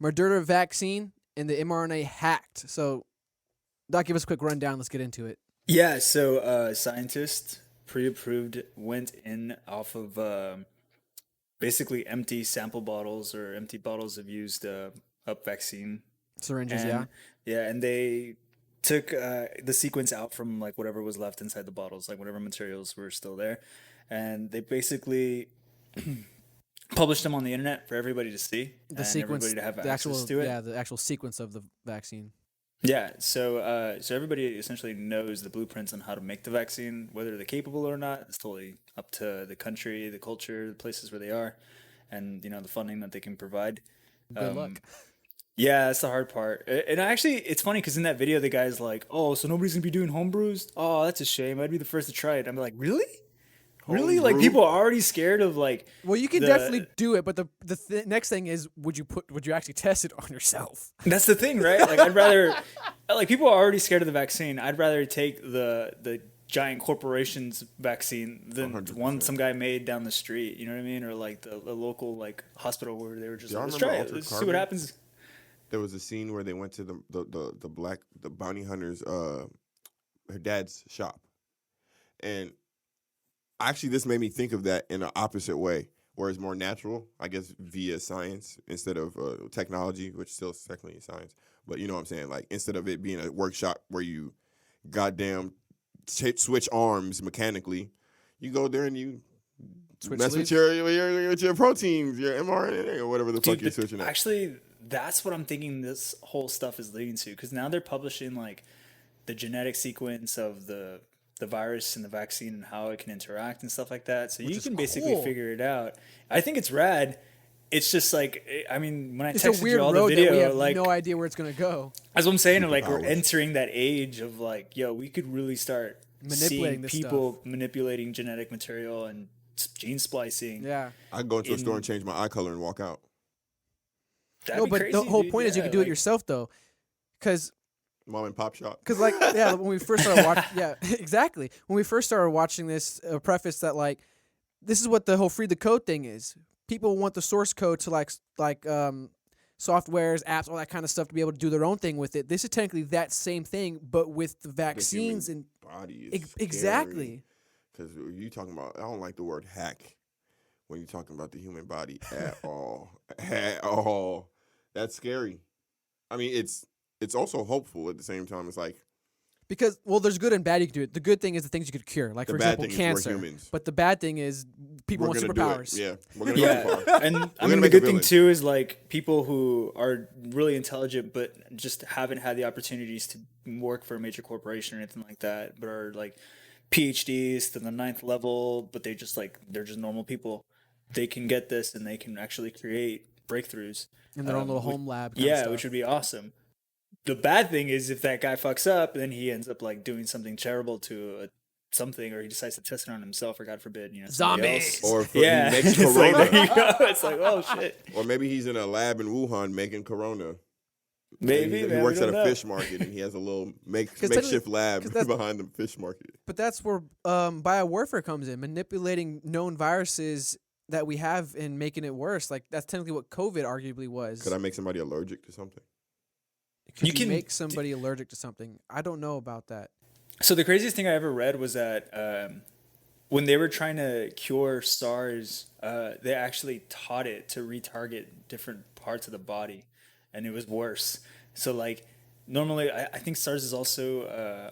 Moderna vaccine and the mRNA hacked. So, Doc, give us a quick rundown. Let's get into it. Yeah, so scientists pre-approved went in off of basically empty sample bottles or empty bottles of used up vaccine. Syringes, And yeah, and they took the sequence out from like whatever was left inside the bottles, like whatever materials were still there. And they basically published them on the internet for everybody to see The and sequence, everybody to have the access actual, to it. yeah, the actual sequence of the vaccine. Yeah, so everybody essentially knows the blueprints on how to make the vaccine. Whether they're capable or not, it's totally up to the country, the culture, the places where they are, and the funding that they can provide. Good luck. Yeah, that's the hard part. And actually, it's funny because in that video, the guy's like, "Oh, so nobody's gonna be doing home brews? Oh, that's a shame. I'd be the first to try it." I'm like, "Really? Really? Like Homebrew? people are already scared of like." Well, you can definitely do it, but the next thing is, would you actually test it on yourself? That's the thing, right? Like I'd rather, like people are already scared of the vaccine. I'd rather take the giant corporations vaccine than 100%. one some guy made down the street. You know what I mean? Or like the local like hospital where they were just Y'all like, let's remember try it. Altered Let's see Carbon? what happens. There was a scene where they went to the bounty hunters her dad's shop, and actually this made me think of that in an opposite way, where it's more natural, I guess, via science instead of technology, which still is technically science. But you know what I'm saying? Like instead of it being a workshop where you goddamn switch arms mechanically, you go there and you mess with your proteins, your mRNA or whatever the fuck you're switching at. Actually, that's what I'm thinking this whole stuff is leading to, because now they're publishing like the genetic sequence of the virus and the vaccine and how it can interact and stuff like that. So you can basically figure it out. I think it's rad. It's just like, I mean, when I It's a texted weird you all the road video, that we have like no idea where it's gonna go. that's what I'm saying. Like we're Superpowers. entering that age of like, yo, we could really start Manipulating seeing this people manipulating genetic material and gene splicing. Yeah. I can go into a store and change my eye color and walk out. That'd No, be but crazy, the whole dude. point is you Yeah, can do it like- yourself though, because Mom and pop shop. like yeah, when we first started watching, yeah, exactly. When we first started watching this, preface that like this is what the whole free the code thing is. People want the source code to like softwares, apps, all that kind of stuff to be able to do their own thing with it. This is technically that same thing, but with the vaccines and Body is exactly. Because you talking about, I don't like the word hack when you're talking about the human body at all. At all. That's scary. I mean, it's also hopeful at the same time. It's like, Because there's good and bad you can do it. The good thing is the things you could cure, like The for bad example thing is we're cancer. humans. But the bad thing is people we're want gonna do it. superpowers. Yeah, we're gonna go too Yeah, far. and I gonna mean the make a good thing villain. too is like people who are really intelligent but just haven't had the opportunities to work for a major corporation or anything like that, but are like PhDs to the 9th level, but they're just normal people. They can get this and they can actually create breakthroughs In their own little home lab. Kind of Yeah, stuff. which would be awesome. The bad thing is if that guy fucks up, then he ends up like doing something terrible to something, or he decides to test it on himself, or God forbid, somebody Zombies. else. Or if Yeah, he makes it's like, corona. there you go. It's like, oh shit. Or maybe he's in a lab in Wuhan making corona. Maybe he man, we works at don't a know. fish market and he has a little makeshift technically- lab 'cause that's- behind the fish market. But that's where biowarfare comes in, manipulating known viruses that we have and making it worse. Like that's technically what COVID arguably was. Could I make somebody allergic to something? Could You you can make somebody allergic to something? I don't know about that. So the craziest thing I ever read was that when they were trying to cure SARS, they actually taught it to retarget different parts of the body, and it was worse. So like normally, I think SARS is also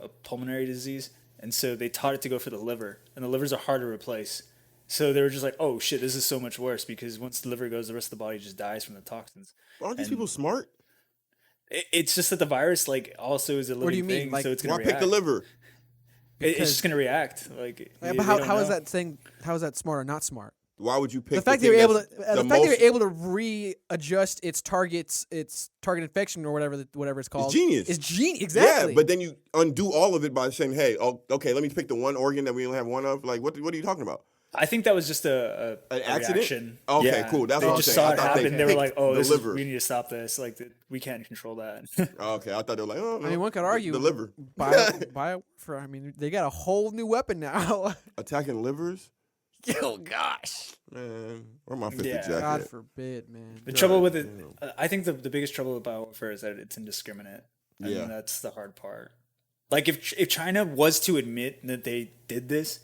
a pulmonary disease, and so they taught it to go for the liver, and the livers are hard to replace. So they were just like, oh shit, this is so much worse, because once the liver goes, the rest of the body just dies from the toxins. Aren't these And- people smart? It's just that the virus like also is a living What do you mean? thing, Like, so it's gonna Why react. pick the liver? It's Because- just gonna react. Like, Yeah, they but how don't is know. that thing? How is that smart or not smart? Why would you pick The fact that thing you're able to, that's the the fact that most- you're able to readjust its target infection or whatever it's called, genius. Is genius. Exactly. Yeah, but then you undo all of it by saying, "Hey, okay, let me pick the one organ that we only have one of." Like, what are you talking about? I think that was just a An accident? reaction. Okay, Yeah. cool. That's they what I'm just saying. saw I it thought they happen. They were like, picked "Oh, the this liver." we need to stop this. Like, we can't control that." Okay, I thought they were like, "Oh, no, I mean, one could argue the liver I mean, they got a whole new weapon now. attacking livers." Oh gosh. Man, where my fifth Yeah. jacket? God forbid, man. The God trouble with it, damn. I think the biggest trouble with biowarfare is that it's indiscriminate. Yeah. And that's the hard part. Like if China was to admit that they did this,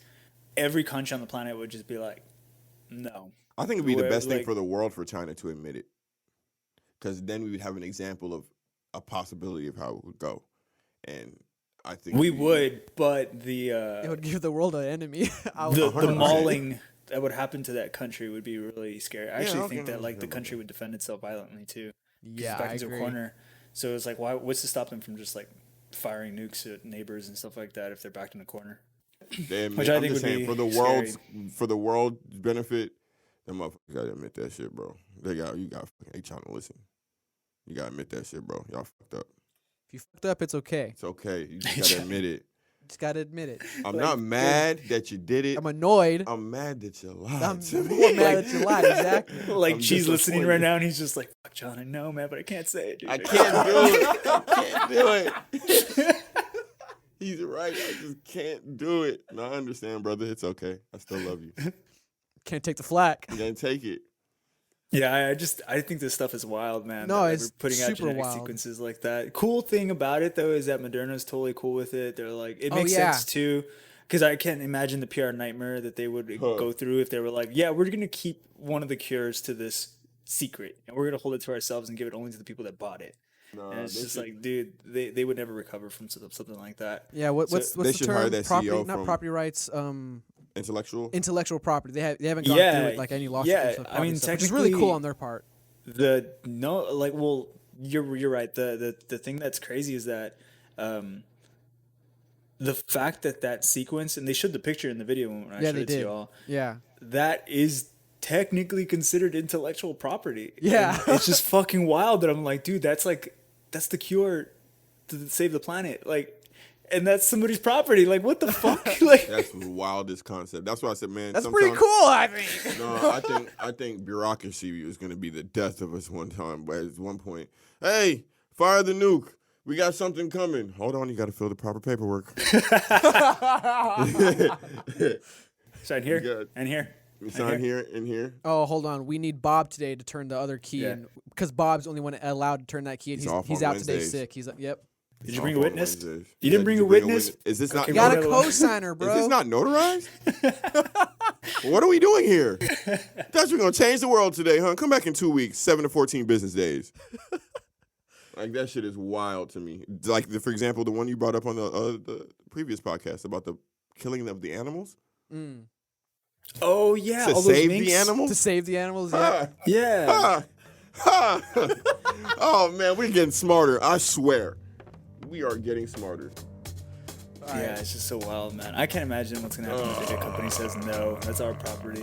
every country on the planet would just be like, no. I think it'd be the Where, best thing like- for the world for China to admit it, because then we would have an example of a possibility of how it would go, and I think We would, but It the would give the world an enemy. I would- the 100%. mauling that would happen to that country would be really scary. I actually okay, think that like the okay. country would defend itself violently too. 'Cause yeah, it's back I into agree. a corner. So it's like, what's to stop them from just like firing nukes at neighbors and stuff like that if they're backed in a corner? They admit, Which I I'm think just would saying, be for the world's benefit, them motherfuckers gotta admit that shit, bro. They trying to listen. You gotta admit that shit, bro. Y'all fucked up. If you fucked up, it's okay. It's okay. You just gotta admit it. Just gotta admit it. I'm not mad that you did it. I'm annoyed. I'm mad that you lied. I'm to me. more mad that you lied. Exactly. Like I'm she's listening right disappointed. now, and he's just like, "Fuck, John, I know, man, but I can't say it, dude. I can't do it. I can't do it. He's right. I just can't do it. No, I understand, brother. It's okay. I still love you. Can't take the flack. You can't take it. Yeah, I think this stuff is wild, man. No, that it's we're putting out super genetic wild. sequences like that. Cool thing about it though is that Moderna's totally cool with it. They're like, it Oh, makes yeah. sense too, because I can't imagine the PR nightmare that they would go through if they were like, yeah, we're gonna keep one of the cures to this secret, and we're gonna hold it to ourselves and give it only to the people that bought it. No, And it's they just should- like, dude, they would never recover from something like that. Yeah. What's they the should hire term? that Property, CEO not from- property rights. intellectual. Intellectual property. They haven't gone Yeah, through it like any lawsuits. yeah, with I mean, property stuff, which is really cool technically- on their part. You're right. The thing that's crazy is that the fact that sequence, and they showed the picture in the video when I Yeah, showed they it to did. y'all, Yeah. that is technically considered intellectual property. Yeah. And it's just fucking wild that I'm like, dude, that's the cure to save the planet. Like, and that's somebody's property. Like, what the fuck? Like, That's the wildest concept. That's why I said, man. That's sometimes- pretty cool. I think. No, I think bureaucracy is going to be the death of us one time. But at one point, hey, fire the nuke. We got something coming. Hold on, you got to fill the proper paperwork. sign here Good. and here. We sign here and here. Oh, hold on. We need Bob today to turn the other key Yeah. in because Bob's the only one allowed to turn that key. And He's off he's on out today Wednesdays. sick. He's yep. Did you bring a witness? Wednesdays. You didn't bring did a you witness? Is this not? Okay, You got a Another one. co-signer, Is bro. this not notarized? What are we doing here? Thought you were gonna change the world today, huh? Come back in 2 weeks, 7 to 14 business days. Like that shit is wild to me. Like for example, the one you brought up on the previous podcast about the killing of the animals Oh yeah, to all those save minks. the to animals. save the animals. Yeah. Ah, Yeah. ah, ah. Oh man, we're getting smarter. I swear, we are getting smarter. Yeah, it's just so wild, man. I can't imagine what's gonna happen if a company says no. That's our property.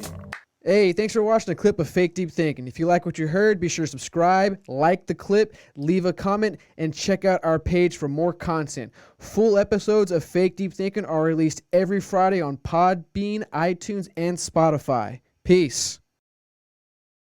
Hey, thanks for watching a clip of Fake Deep Thinking. If you like what you heard, be sure to subscribe, like the clip, leave a comment, and check out our page for more content. Full episodes of Fake Deep Thinking are released every Friday on Podbean, iTunes, and Spotify. Peace.